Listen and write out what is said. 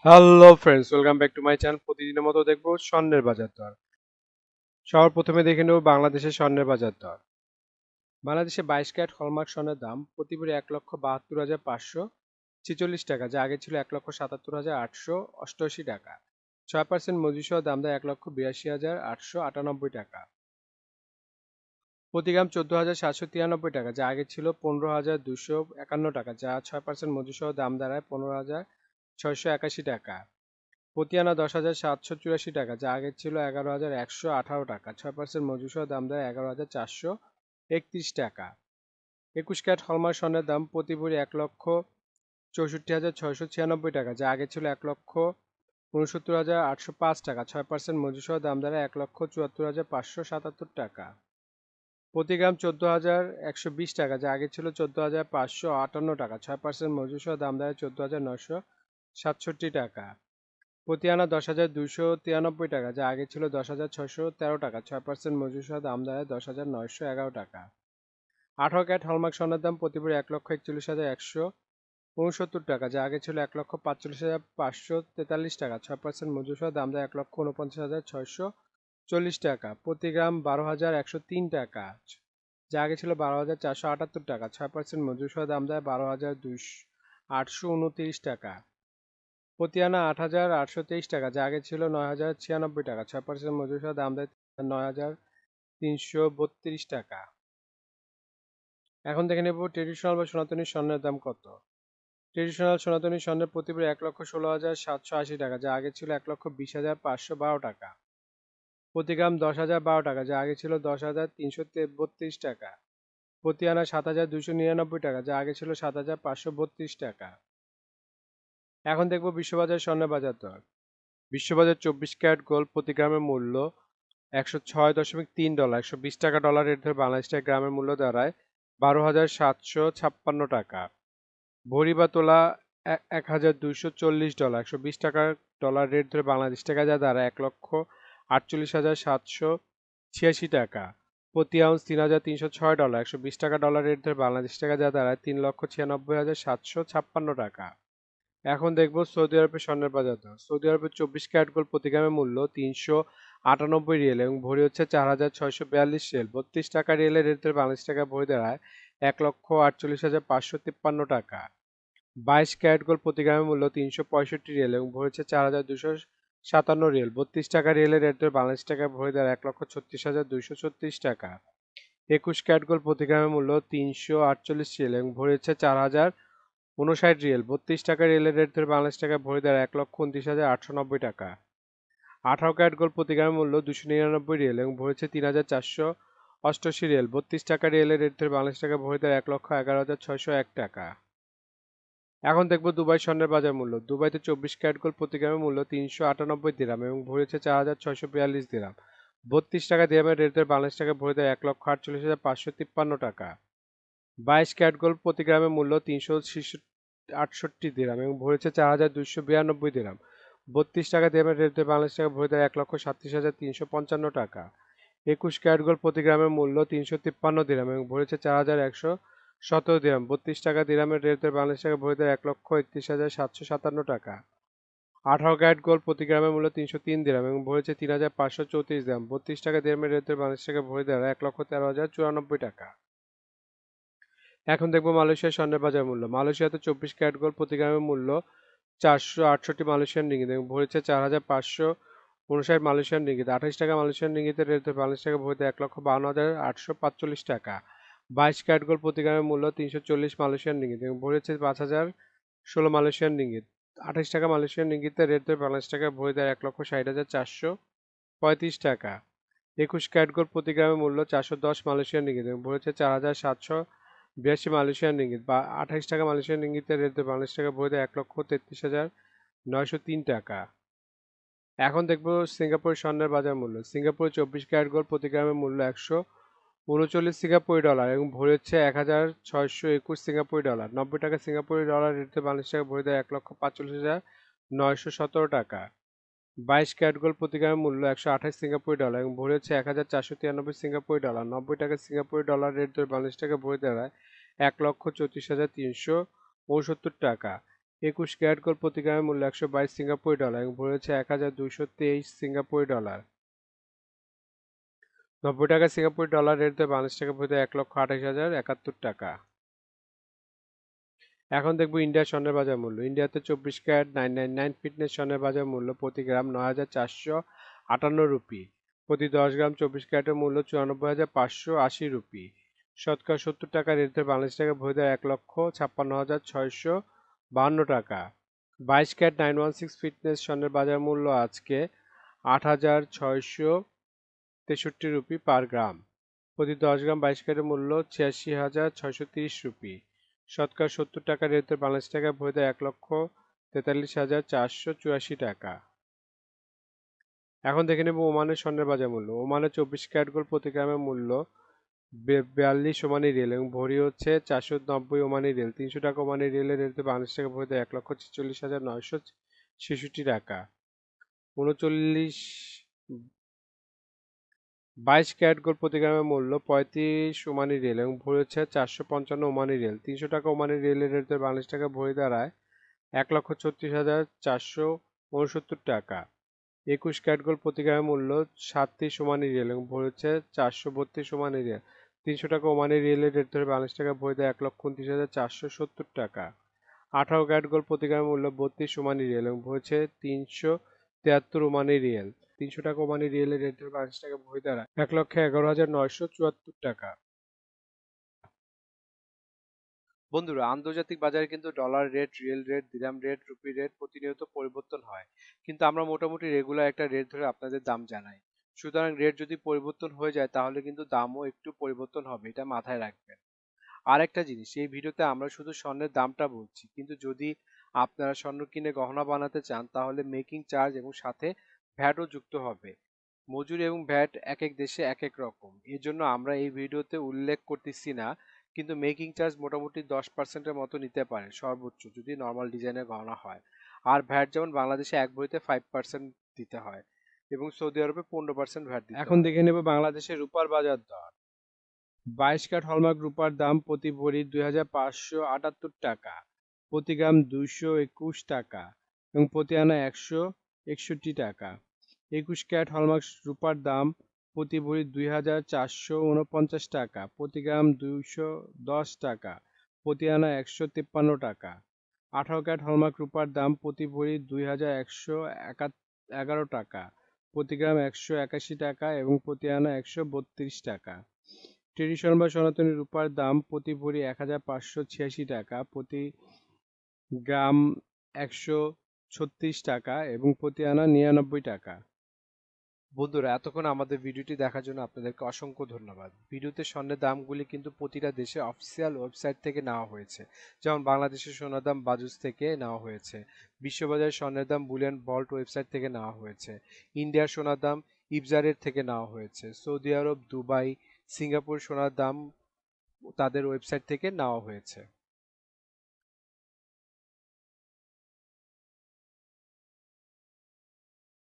Hello friends, welcome back to my channel. প্রতিদিনের মতো দেখবো স্বর্ণের বাজার দর। সবার প্রথমে দেখে নেব বাংলাদেশের স্বর্ণের বাজার দর। বাংলাদেশে 22 ক্যারেট হলমার্ক স্বর্ণের দাম প্রতি ভরি 1,72,546 টাকা, যা আগে ছিল 1,77,888 টাকা। 6% মজুরি সহ দাম দেয় 1,82,898 টাকা। প্রতি গ্রাম 14,793 টাকা, যা আগে ছিল 15,251 টাকা, যা 6% মজুরি সহ দাম দাঁড়ায় 15,681 টাকা। পতিয়ানা 10,784 টাকা, যা আগে ছিল 11,118 টাকা, 6% মজুরি সহ দাম দেয় 11,431 টাকা। 21 ক্যারেট হলমার্ক স্বর্ণের দাম প্রতি ভরি 1,64,696 টাকা, যা আগে ছিল 1,69,805 টাকা, 6% মজুরি সহ দাম দাঁড়ায় 1,74,577 টাকা। প্রতি গ্রাম 14,120 টাকা, যা আগে ছিল 14,558 টাকা, 6% মজুরি সহ দাম দাঁড়ায় 14,967 টাকা। পতিয়ানা 10,293 টাকা, যা আগে ছিল 10,613 টাকা, 6% মজুরি সহ দাম দাঁড়ায় 10,911 টাকা। 18 ক্যারেট হলমার্ক স্বর্ণের দাম প্রতি ভরি 1,41,169 টাকা, যা আগে ছিল 1,45,543 টাকা, 6% মজুরি সহ দাম দেয় 1,49,640 টাকা। প্রতি গ্রাম 12,103 টাকা, যা আগে ছিল 12,478 টাকা, 6% মজুরি সহ দাম দেয় 12,829 টাকা। পতিয়ানা 8,823 টাকা, যা আগে ছিল 9,096 টাকা, 6% মজুরি সহ দাম দেয় 9,332 টাকা। এখন দেখে নেব ট্রেডিশনাল বা সনাতনী স্বর্ণের দাম কত। ট্রেডিশনাল সনাতনী স্বর্ণের প্রতি ভরি 1,16,780 টাকা, যা আগে ছিল 1,20,512 টাকা। প্রতি গ্রাম 10,012 টাকা, যা আগে ছিল 10,332 টাকা। পতিয়ানা 7,299 টাকা, যা আগে ছিল 7,532 টাকা। এখন দেখব বিশ্ববাজার স্বর্ণের বাজার দর। বিশ্ববাজার 24 ক্যারেট গোল্ড প্রতি গ্রামের মূল্য $106.3, 120 টাকা ডলার রেট ধরে বাংলাদেশ টাকা গ্রামের মূল্য দাঁড়ায় 12,756 টাকা। ভরি বা তোলা $1,240, 120 টাকা ডলার রেট ধরে বাংলাদেশ টাকা যা দাঁড়ায় 1,48,786 টাকা। প্রতি আউন্স $3,306, 120 টাকা ডলার রেট ধরে বাংলাদেশ টাকা যা দাঁড়ায় 3,96,756 টাকা। এখন দেখব সৌদি আরবের স্বর্ণের বাজার দর। সৌদি আরবের 24 ক্যারেট গোল্ড প্রতি গ্রামের মূল্য 398 রিয়েল এবং ভরি হচ্ছে 4,642 রিয়েল। 32 টাকা রিয়েলের রেট ধরে বাংলাদেশ টাকা ভরি দাঁড়ায় 1,48,553 টাকা। 22 ক্যারেট গোল্ড প্রতি গ্রামের মূল্য 365 রিয়েল এবং ভরি হচ্ছে 4,257 রিয়েল। 32 টাকা রিয়েলের রেট ধরে বাংলাদেশ টাকা ভরি দাঁড়ায় 1,36,236 টাকা। 21 ক্যারেট গোল্ড প্রতি গ্রামের মূল্য 348 রিয়েল এবং ভরি হচ্ছে 4,059 রিয়েল। 32 টাকা রিয়েলের রেট ধরে বাংলাদেশ টাকা ভরি দাঁড়ায় 1,29,890 টাকা। 18 ক্যারেট গোল্ড প্রতি গ্রামের মূল্য 299 রিয়েল এবং ভরি হচ্ছে 3,488 রিয়েল। 32 টাকা রিয়েলের রেট ধরে বাংলাদেশ টাকা ভরি দাঁড়ায় 1,11,601 টাকা। এখন দেখব দুবাই স্বর্ণের বাজার মূল্য। দুবাইতে 24 ক্যারেট গোল্ড প্রতি গ্রামের মূল্য 398 দিরাম এবং ভরি হচ্ছে 4,642 দিরাম। 32 টাকা দিরামের রেট ধরে বাংলাদেশ টাকা ভরি দাঁড়ায় 1,48,553 টাকা। 22 ক্যারেট গোল্ড প্রতি গ্রামের মূল্য 368 দিরাম এবং ভরি হচ্ছে 4,292 দিরাম। 32 টাকা দিরামের রেট ধরে বাংলাদেশ টাকা ভরি দাঁড়ায় 1,37,355 টাকা। 21 ক্যারেট গোল্ড প্রতি গ্রামের মূল্য 353 দিরাম এবং ভরি হচ্ছে 4,117 দিরাম। 32 টাকা দিরামের রেট ধরে বাংলাদেশ টাকা ভরি দাঁড়ায় 1,31,757 টাকা। 18 ক্যারেট গোল্ড প্রতি গ্রামের মূল্য 303 দিরাম এবং ভরি হচ্ছে 3,534 দিরাম। 32 টাকা দিরামের রেট ধরে বাংলাদেশ টাকা ভরি দাঁড়ায় 1,13,094 টাকা। এখন দেখবো মালয়েশিয়ার স্বর্ণের বাজার মূল্য। মালয়েশিয়াতে 24 ক্যারেট গোল্ড প্রতি গ্রামের মূল্য 468 মালয়েশিয়ান রিঙ্গিত এবং ভরি হচ্ছে 4,559 মালয়েশিয়ান রিঙ্গিত। 28 টাকা মালয়েশিয়ান রিঙ্গিতের রেট ধরে বাংলাদেশ টাকা ভরি দেয় 1,52,845 টাকা। 22 ক্যারেট গোল্ড প্রতি গ্রামের মূল্য 340 মালয়েশিয়ান রিঙ্গিত এবং ভরি হচ্ছে 5,016 মালয়েশিয়ান রিঙ্গিত। 28 টাকা মালয়েশিয়ান রিঙ্গিতের রেট ধরে বাংলাদেশ টাকা ভরি দেয় 1,60,435 টাকা। 21 ক্যারেট গোল্ড প্রতি গ্রামের মূল্য 410 মালয়েশিয়ান রিঙ্গিত এবং ভরি হচ্ছে 4,782 মালয়েশিয়ান রিঙ্গিত। বা 28 টাকা মালয়েশিয়ান রিঙ্গিতের রেট ধরে বাংলাদেশ টাকা ভরি দেয় 1,33,903 টাকা। এখন দেখবো সিঙ্গাপুরের স্বর্ণের বাজার মূল্য। সিঙ্গাপুরে 24 ক্যারেট গোল্ড প্রতি গ্রামের মূল্য 139 সিঙ্গাপুরি ডলার এবং ভরি হচ্ছে 1,621 সিঙ্গাপুরি ডলার। 90 টাকা সিঙ্গাপুরি ডলার রেট ধরে বাংলাদেশ টাকা ভরি দেয় 1,45,917 টাকা। 22 ক্যারেট গোল্ড প্রতি গ্রামের মূল্য 128 সিঙ্গাপুরি ডলার এবং ভরি হচ্ছে 1,493 সিঙ্গাপুরি ডলার। 90 টাকা সিঙ্গাপুরি ডলার রেট ধরে বাংলাদেশ টাকা ভরি দাঁড়ায় 1,34,369 টাকা। 21 ক্যারেট গোল্ড প্রতি গ্রামের মূল্য 122 সিঙ্গাপুরি ডলার এবং ভরি হচ্ছে 1223 সিঙ্গাপুরি ডলার। 90 টাকা সিঙ্গাপুরি ডলার রেট দিয়ে বাংলাদেশ টাকা ভরি 1,28,071 টাকা। এখন দেখবো ইন্ডিয়ার স্বর্ণের বাজার মূল্য। ইন্ডিয়াতে 24 ক্যারেট 999 ফিটনেস স্বর্ণের বাজার মূল্য প্রতি গ্রাম 9,458 রুপি। প্রতি 10 গ্রাম 24 ক্যারেটের মূল্য 94,580 রুপি। শতকরা 70 টাকা রেটে বাংলাদেশ টাকা ভরি 1,56,652 টাকা। 22 ক্যারেট 916 ফিটনেস স্বর্ণের বাজার মূল্য আজকে 8,663 রুপি পার গ্রাম। প্রতি 10 গ্রাম 22 ক্যারেটের মূল্য 86,630 রুপি। শতকরা 70 টাকা রেটে বাংলাদেশ টাকা ভরি 1,43,484 টাকা। এখন দেখে নেব ওমানের স্বর্ণের বাজার মূল্য। ওমানে 24 ক্যারেট গোল্ড প্রতি গ্রামের মূল্য 42 ওমানি রিয়েল এবং ভরি হচ্ছে 490 ওমানি রিয়েল। 300 টাকা ওমানি রিয়েলের রেটে বাংলাদেশ টাকা ভরি 1,46,966 টাকা। 22 ক্যারেট গোল্ড প্রতি গ্রামের মূল্য 35 ওমানি রিয়েল এবং ভরি হচ্ছে 455 ওমানি রিয়েল। 300 টাকা ওমানি রিয়েলের রেটে বাংলাদেশ টাকা ভরি দাঁড়ায় 1,36,469 টাকা। 21 ক্যারেট গোল্ড প্রতি গ্রামের মূল্য 37 ওমানি রিয়েল এবং ভরি হচ্ছে 432 ওমানি রিয়েল। 300 টাকা ওমানি রিয়েলের রেট ধরে বাংলাদেশ টাকা ভরি 1,29,470 টাকা। 18 ক্যারেট গোল্ড প্রতি গ্রামের মূল্য 32 ওমানি রিয়েল এবং ভরি হচ্ছে 373 ওমানি রিয়েল। 300 টাকা ওমানি রিয়েলের রেট ধরে বাংলাদেশ টাকা ভরি দাঁড়ায় 1,11,974 টাকা। বন্ধুরা, আন্তর্জাতিক বাজারে কিন্তু ডলার রেট, রিয়েল রেট, দিরহাম রেট, রুপি রেট প্রতিনিয়ত পরিবর্তন হয়, কিন্তু আমরা মোটামুটি রেগুলার একটা রেট ধরে আপনাদের দাম জানাই। সুতরাং রেট যদি পরিবর্তন হয়ে যায় তাহলে কিন্তু দামও একটু পরিবর্তন হবে, এটা মাথায় রাখবেন। আর একটা জিনিস, এই ভিডিওতে আমরা শুধু স্বর্ণের দামটা বলছি, কিন্তু যদি আপনারা স্বর্ণ কিনে গহনা বানাতে চান তাহলে মেকিং চার্জ এবং সাথে ভ্যাটও যুক্ত হবে। মজুরি এবং ভ্যাট এক এক দেশে এক এক রকম, এর জন্য আমরা এই ভিডিওতে উল্লেখ করতেছি না, কিন্তু মেকিং চার্জ মোটামুটি 10%-এর মতো নিতে পারে সর্বোচ্চ, যদি নর্মাল ডিজাইনের গহনা হয়। আর ভ্যাট যেমন বাংলাদেশে এক ভরিতে 5% দিতে হয় এবং সৌদি আরবে 15% ভ্যাট দিতে হয়। এখন দেখে নেব বাংলাদেশের রূপার বাজার দর। 22 ক্যারেট হলমার্ক রূপার দাম প্রতি ভরি 2,578 টাকা, প্রতি গ্রাম 221 টাকা এবং প্রতি আনা 161 টাকা। 21 ক্যারেট হলমার্ক রূপার দাম প্রতি ভরি 2,449 টাকা, প্রতি গ্রাম 210 টাকা, প্রতি আনা 153 টাকা। 18 ক্যারেট হলমার্ক রূপার দাম প্রতি ভরি 2,111 টাকা, প্রতি গ্রাম 181 টাকা এবং প্রতি আনা 132 টাকা। ট্রেডিশনাল বা সনাতনী রূপার দাম প্রতি ভরি 1,586 টাকা, প্রতি গ্রাম 136 টাকা এবং প্রতি আনা 99 টাকা। বন্ধুরা, এতক্ষণ আমাদের ভিডিওটি দেখার জন্য আপনাদেরকে অসংখ্য ধন্যবাদ। ভিডিওতে স্বর্ণের দামগুলি কিন্তু প্রতিটা দেশে অফিসিয়াল ওয়েবসাইট থেকে নেওয়া হয়েছে, যেমন বাংলাদেশের সোনার দাম বাজুস থেকে নেওয়া হয়েছে, বিশ্ববাজারের স্বর্ণের দাম বুলিয়ান ভল্ট ওয়েবসাইট থেকে নেওয়া হয়েছে, ইন্ডিয়ার সোনার দাম ইবজারের থেকে নেওয়া হয়েছে, সৌদি আরব, দুবাই, সিঙ্গাপুর সোনার দাম তাদের ওয়েবসাইট থেকে নেওয়া হয়েছে।